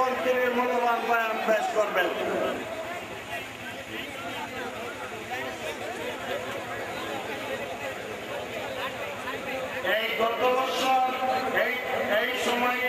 এবং তিনি মূল্যবান বয়ান পেশ করবেন। এই গত বছর এই সময়ে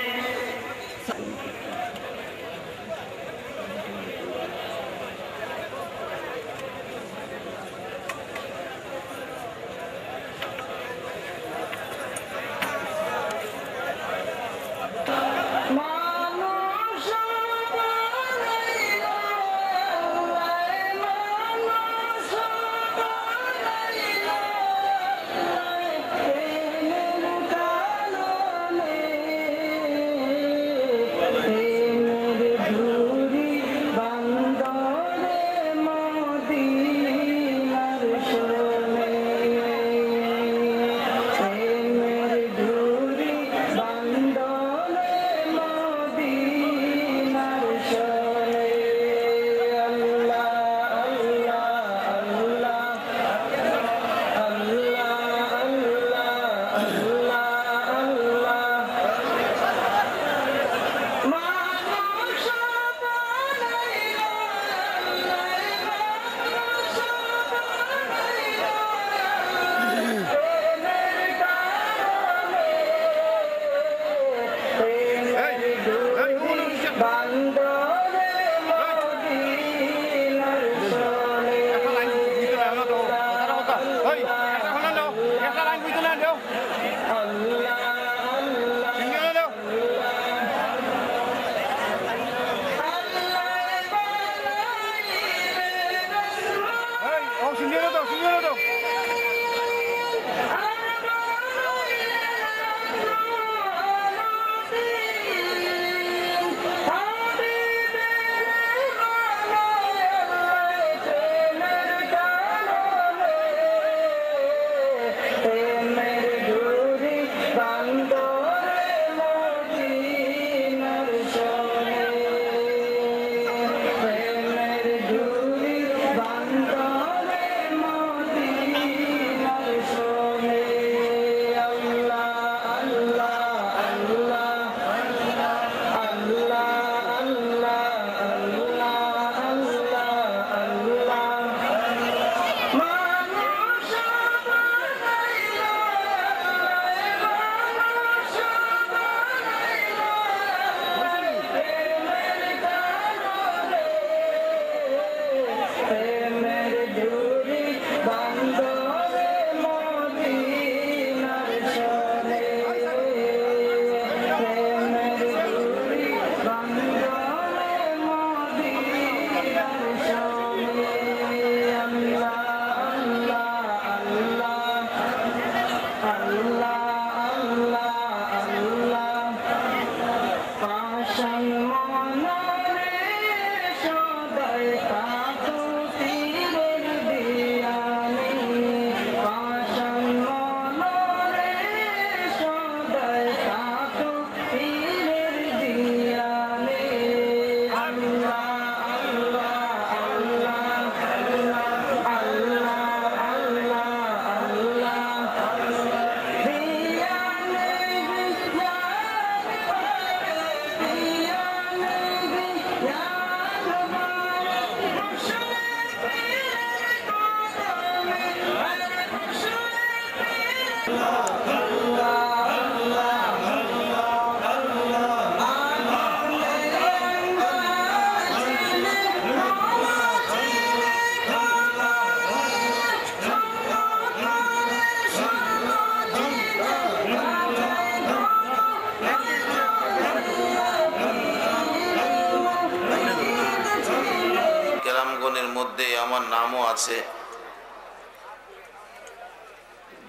আমার নামও আছে।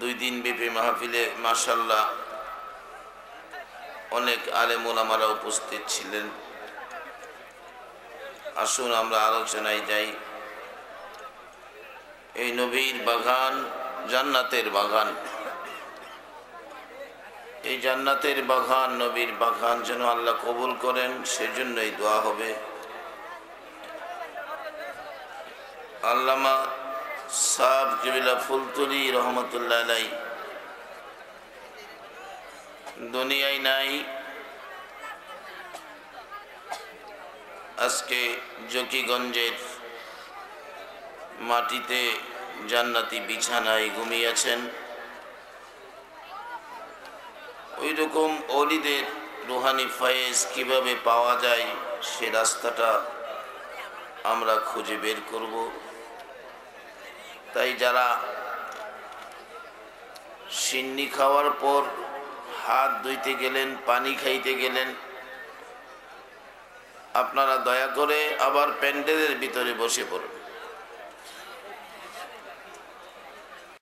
2 দিন ব্যাপী মাহফিলে মাশাআল্লাহ অনেক আলেম ওলামারা উপস্থিত ছিলেন। আসুন আমরা আলোচনায় যাই। এই নবীর বাগান জান্নাতের বাগান, এই জান্নাতের বাগান নবীর বাগান যেন আল্লাহ কবুল করেন, সেজন্যই দোয়া হবে। আল্লামা সাহেব কিবলা ফুলতুলি রহমতুল্লাহ আলাই দুনিয়ায় নাই, আজকে জকিগঞ্জের মাটিতে জান্নাতি বিছানায় ঘুমিয়েছেন, ওই রকম অলিদের রুহানি ফয়েজ কিভাবে পাওয়া যায় সে রাস্তাটা আমরা খুঁজে বের করব। তাই যারা সিন্নি খাওয়ার পর হাত ধুইতে গেলেন, পানি খাইতে গেলেন, আপনারা দয়া করে আবার প্যান্ডেলের ভিতরে বসে পড়ুন।